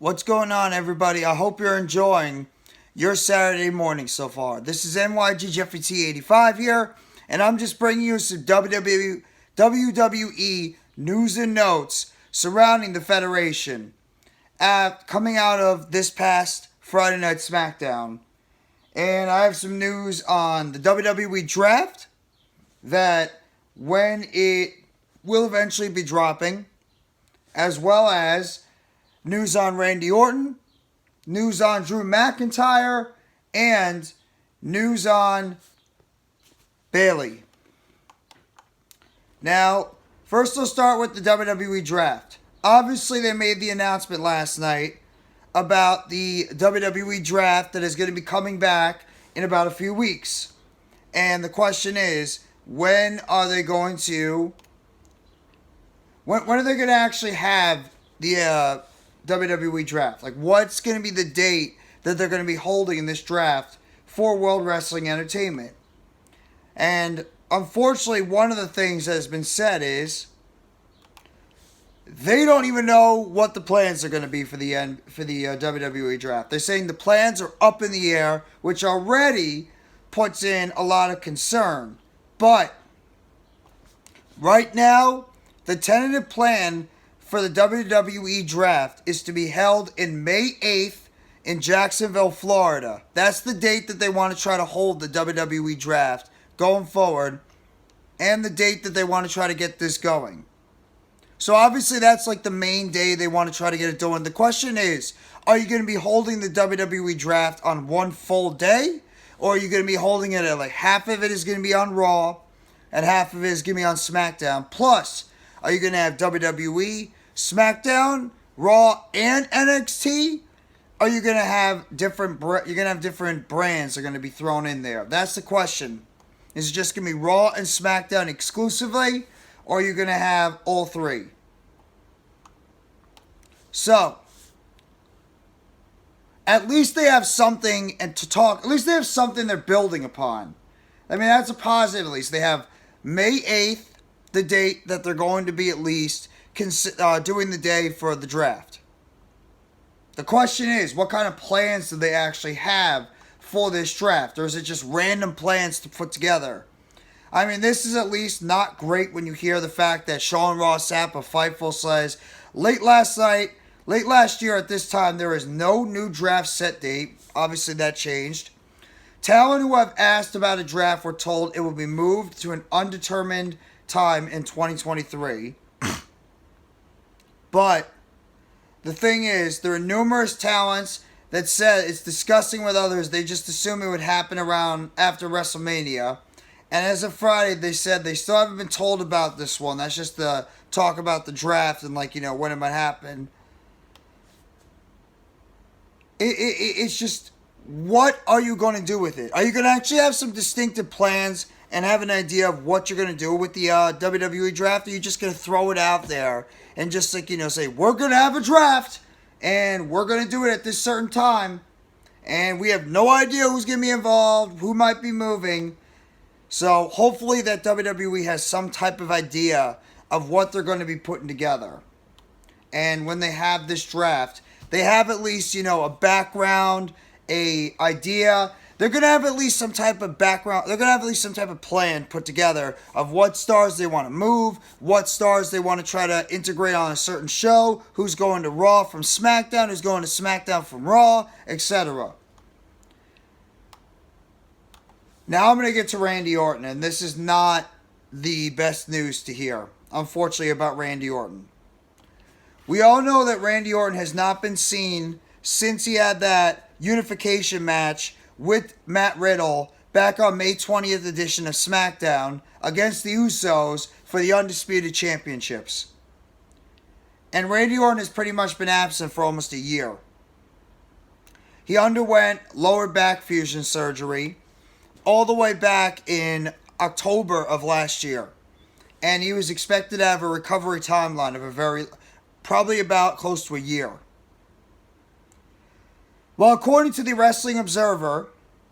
What's going on, everybody? I hope you're enjoying your Saturday morning so far. This is NYG Jeffrey T85 here, and I'm just bringing you some WWE news and notes surrounding the Federation coming out of this past Friday Night Smackdown. And I have some news on the WWE Draft that when it will eventually be dropping, as well as news on Randy Orton, news on Drew McIntyre, and news on Bayley. Now, first we'll start with the WWE Draft. Obviously, they made the announcement last night about the WWE Draft that is going to be coming back in about a few weeks. And the question is, when are they going to... When are they going to actually have the WWE Draft? Like, what's going to be the date that they're going to be holding in this draft for World Wrestling Entertainment? And unfortunately, one of the things that has been said is they don't even know what the plans are going to be for the WWE Draft. They're saying the plans are up in the air, which already puts in a lot of concern. But right now, the tentative plan for the WWE Draft is to be held in May 8th in Jacksonville, Florida. That's the date that they want to try to hold the WWE Draft going forward, and the date that they want to try to get this going. So obviously that's like the main day they want to try to get it done. The question is, are you going to be holding the WWE Draft on one full day? Or are you going to be holding it at like half of it is going to be on Raw and half of it is going to be on SmackDown? Plus, are you going to have WWE, SmackDown, Raw, and NXT? Are you going to have different brands are going to be thrown in there? That's the question. Is it just going to be Raw and SmackDown exclusively? Or are you going to have all three? So, at least they have something and to talk. At least they have something they're building upon. I mean, that's a positive at least. They have May 8th, the date that they're going to be at least doing the day for the draft. The question is, what kind of plans do they actually have for this draft? Or is it just random plans to put together? I mean, this is at least not great when you hear the fact that Sean Ross Sapp of Fightful says, late last year at this time, there is no new draft set date. Obviously, that changed. Talent who have asked about a draft were told it will be moved to an undetermined time in 2023. But the thing is, there are numerous talents that said it's discussing with others. They just assume it would happen around after WrestleMania. And as of Friday, they said they still haven't been told about this one. That's just the talk about the draft and when it might happen. It's just, what are you going to do with it? Are you going to actually have some distinctive plans and have an idea of what you're going to do with the WWE Draft? Or are you just going to throw it out there and just say, we're going to have a draft and we're going to do it at this certain time and we have no idea who's going to be involved, who might be moving. So hopefully that WWE has some type of idea of what they're going to be putting together. And when they have this draft, they have at least, a background, a idea. They're going to have at least some type of background. They're going to have at least some type of plan put together of what stars they want to move, what stars they want to try to integrate on a certain show, who's going to Raw from SmackDown, who's going to SmackDown from Raw, etc. Now I'm going to get to Randy Orton, and this is not the best news to hear, unfortunately, about Randy Orton. We all know that Randy Orton has not been seen since he had that unification match with Matt Riddle back on May 20th edition of SmackDown against the Usos for the Undisputed Championships. And Randy Orton has pretty much been absent for almost a year. He underwent lower back fusion surgery all the way back in October of last year. And he was expected to have a recovery timeline of probably about close to a year. Well, according to the Wrestling Observer,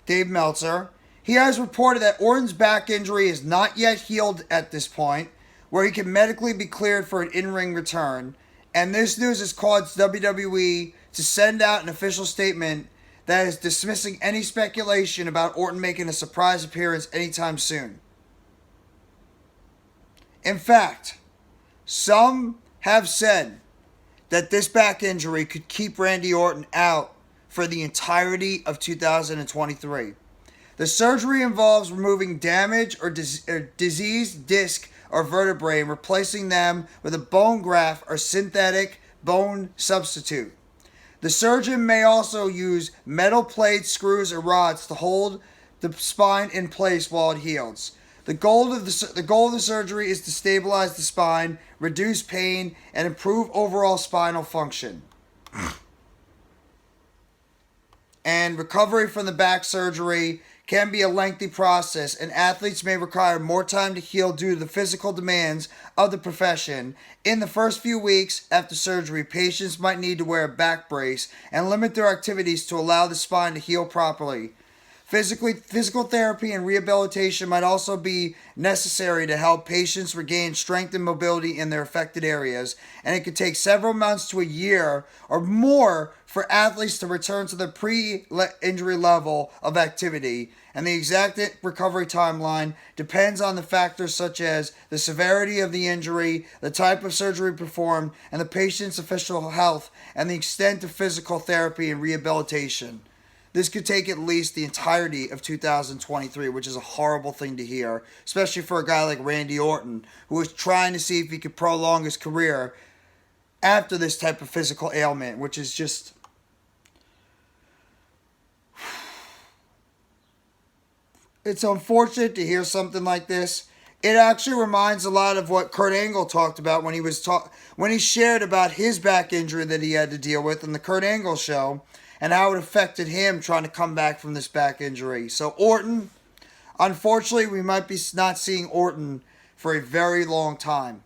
Dave Meltzer, he has reported that Orton's back injury is not yet healed at this point, where he can medically be cleared for an in-ring return. And this news has caused WWE to send out an official statement that is dismissing any speculation about Orton making a surprise appearance anytime soon. In fact, some have said that this back injury could keep Randy Orton out for the entirety of 2023. The surgery involves removing damaged or diseased disc or vertebrae and replacing them with a bone graft or synthetic bone substitute. The surgeon may also use metal plates, screws, or rods to hold the spine in place while it heals. The goal of the surgery is to stabilize the spine, reduce pain, and improve overall spinal function. And recovery from the back surgery can be a lengthy process, and athletes may require more time to heal due to the physical demands of the profession. In the first few weeks after surgery, patients might need to wear a back brace and limit their activities to allow the spine to heal properly. Physical therapy and rehabilitation might also be necessary to help patients regain strength and mobility in their affected areas, and it could take several months to a year or more for athletes to return to their pre-injury level of activity, and the exact recovery timeline depends on the factors such as the severity of the injury, the type of surgery performed, and the patient's official health, and the extent of physical therapy and rehabilitation. This could take at least the entirety of 2023, which is a horrible thing to hear, especially for a guy like Randy Orton, who was trying to see if he could prolong his career after this type of physical ailment, which is just... It's unfortunate to hear something like this. It actually reminds a lot of what Kurt Angle talked about when he shared about his back injury that he had to deal with in the Kurt Angle show, and how it affected him trying to come back from this back injury. So Orton, unfortunately, we might be not seeing Orton for a very long time.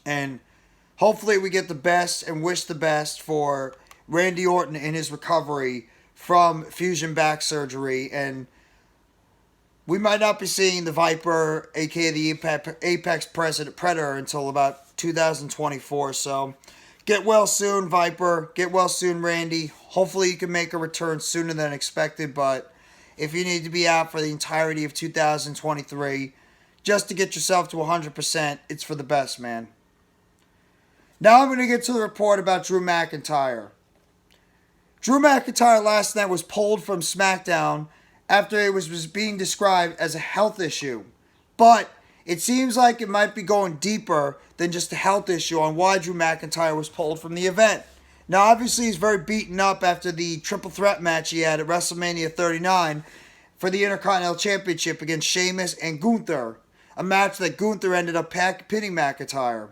And hopefully we get the best and wish the best for Randy Orton in his recovery from fusion back surgery. And we might not be seeing the Viper, aka the Apex Predator, until about 2024. So get well soon, Viper. Get well soon, Randy. Hopefully you can make a return sooner than expected, but if you need to be out for the entirety of 2023 just to get yourself to 100%, it's for the best, man. Now I'm going to get to the report about Drew McIntyre. Drew McIntyre last night was pulled from SmackDown after it was being described as a health issue, but it seems like it might be going deeper than just a health issue on why Drew McIntyre was pulled from the event. Now, obviously, he's very beaten up after the triple threat match he had at WrestleMania 39 for the Intercontinental Championship against Sheamus and Gunther, a match that Gunther ended up pinning McIntyre.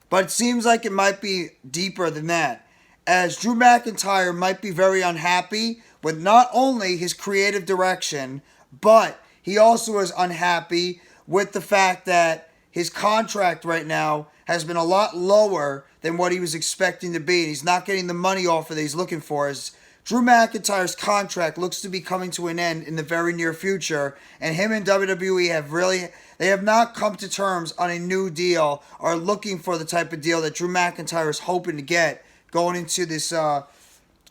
But it seems like it might be deeper than that, as Drew McIntyre might be very unhappy with not only his creative direction, but he also is unhappy with the fact that his contract right now has been a lot lower than what he was expecting to be. And he's not getting the money offer that he's looking for. As Drew McIntyre's contract looks to be coming to an end in the very near future. And him and WWE have not come to terms on a new deal or are looking for the type of deal that Drew McIntyre is hoping to get going into this,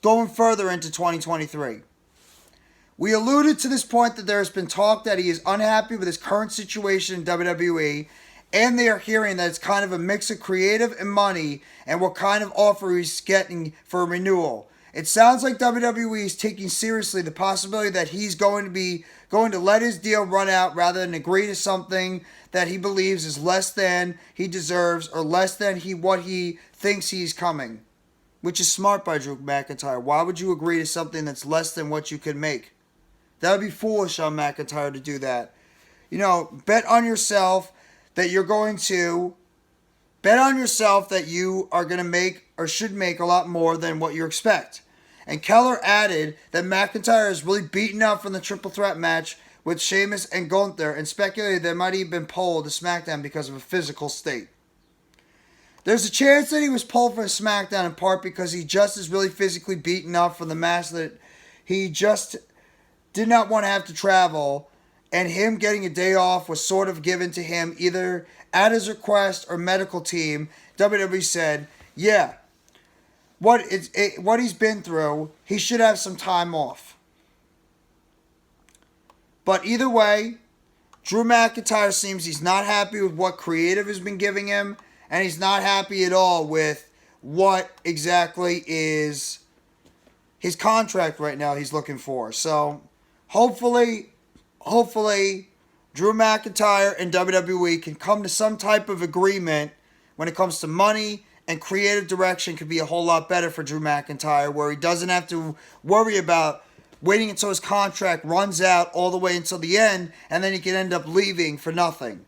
going further into 2023. We alluded to this point that there has been talk that he is unhappy with his current situation in WWE, and they are hearing that it's kind of a mix of creative and money and what kind of offer he's getting for a renewal. It sounds like WWE is taking seriously the possibility that he's going to let his deal run out rather than agree to something that he believes is less than he deserves or less than what he thinks he's coming, which is smart by Drew McIntyre. Why would you agree to something that's less than what you could make? That would be foolish on McIntyre to do that. You know, bet on yourself that you are going to make or should make a lot more than what you expect. And Keller added that McIntyre is really beaten up from the triple threat match with Sheamus and Gunther, and speculated that might have been pulled to SmackDown because of a physical state. There's a chance that he was pulled from SmackDown in part because he just is really physically beaten up from the match that he just did not want to have to travel, and him getting a day off was sort of given to him either at his request or medical team. WWE said, yeah, what he's been through, he should have some time off. But either way, Drew McIntyre seems he's not happy with what creative has been giving him, and he's not happy at all with what exactly is his contract right now he's looking for. So hopefully Drew McIntyre and WWE can come to some type of agreement when it comes to money, and creative direction could be a whole lot better for Drew McIntyre, where he doesn't have to worry about waiting until his contract runs out all the way until the end, and then he can end up leaving for nothing,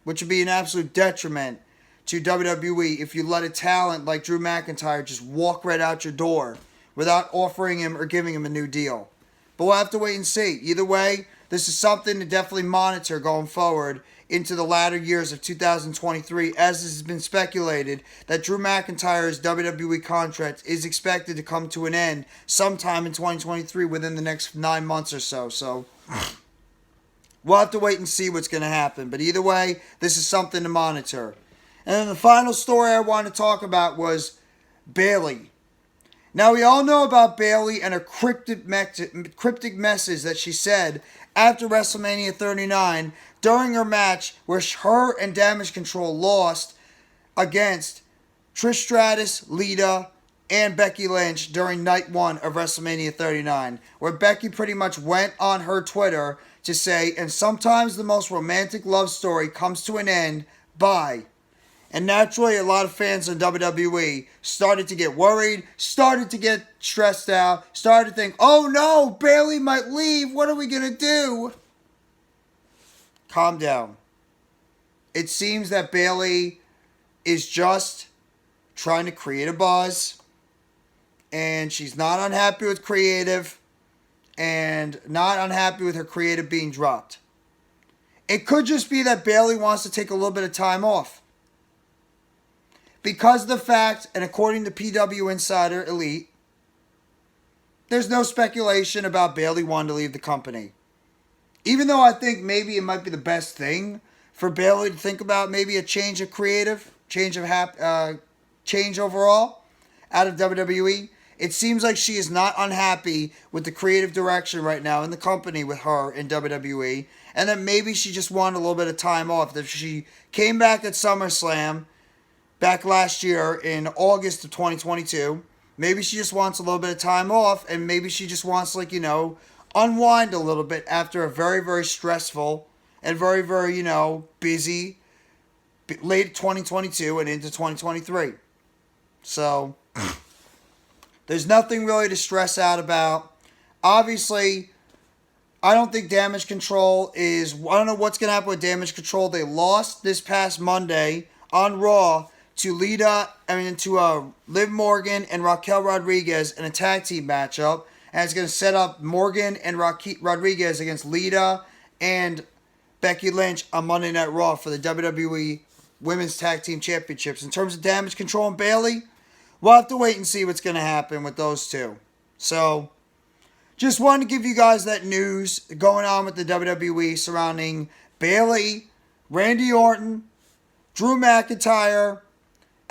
which would be an absolute detriment to WWE if you let a talent like Drew McIntyre just walk right out your door without offering him or giving him a new deal. But we'll have to wait and see. Either way, this is something to definitely monitor going forward into the latter years of 2023, as it has been speculated that Drew McIntyre's WWE contract is expected to come to an end sometime in 2023 within the next 9 months or so. So we'll have to wait and see what's going to happen. But either way, this is something to monitor. And then the final story I want to talk about was Bayley. Now, we all know about Bayley and her cryptic message that she said after WrestleMania 39 during her match where her and Damage Control lost against Trish Stratus, Lita, and Becky Lynch during night 1 of WrestleMania 39, where Becky pretty much went on her Twitter to say, and sometimes the most romantic love story comes to an end by... And naturally, a lot of fans in WWE started to get worried, started to get stressed out, started to think, oh no, Bayley might leave. What are we going to do? Calm down. It seems that Bayley is just trying to create a buzz. And she's not unhappy with creative. And not unhappy with her creative being dropped. It could just be that Bayley wants to take a little bit of time off. Because of the fact, and according to PWInsider Elite, there's no speculation about Bayley wanting to leave the company. Even though I think maybe it might be the best thing for Bayley to think about, maybe a change of creative, change overall out of WWE. It seems like she is not unhappy with the creative direction right now in the company with her in WWE, and that maybe she just wanted a little bit of time off. That she came back at SummerSlam back last year in August of 2022. Maybe she just wants a little bit of time off, and maybe she just wants, unwind a little bit after a very, very stressful and very, very, busy late 2022 and into 2023. So, there's nothing really to stress out about. Obviously, I don't think Damage Control is... I don't know what's going to happen with Damage Control. They lost this past Monday on Raw to Liv Morgan and Raquel Rodriguez in a tag team matchup. And it's going to set up Morgan and Rodriguez against Lita and Becky Lynch on Monday Night Raw for the WWE Women's Tag Team Championships. In terms of Damage Control and Bayley, we'll have to wait and see what's going to happen with those two. So, just wanted to give you guys that news going on with the WWE surrounding Bayley, Randy Orton, Drew McIntyre,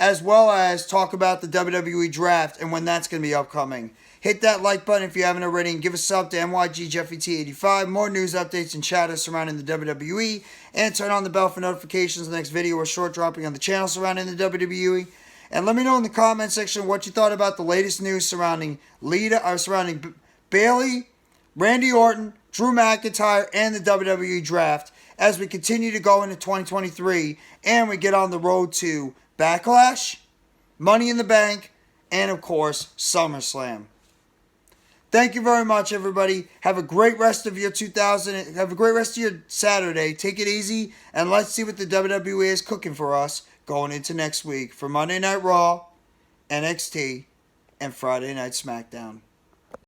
as well as talk about the WWE Draft and when that's going to be upcoming. Hit that like button if you haven't already, and give a sub to MYGJeffyT85. More news updates and chatter surrounding the WWE, and turn on the bell for notifications of the next video or short dropping on the channel surrounding the WWE. And let me know in the comment section what you thought about the latest news surrounding surrounding Bayley, Randy Orton, Drew McIntyre, and the WWE Draft as we continue to go into 2023 and we get on the road to Backlash, Money in the Bank, and of course, SummerSlam. Thank you very much, everybody. Have a great rest of your Saturday. Take it easy, and let's see what the WWE is cooking for us going into next week for Monday Night Raw, NXT, and Friday Night Smackdown.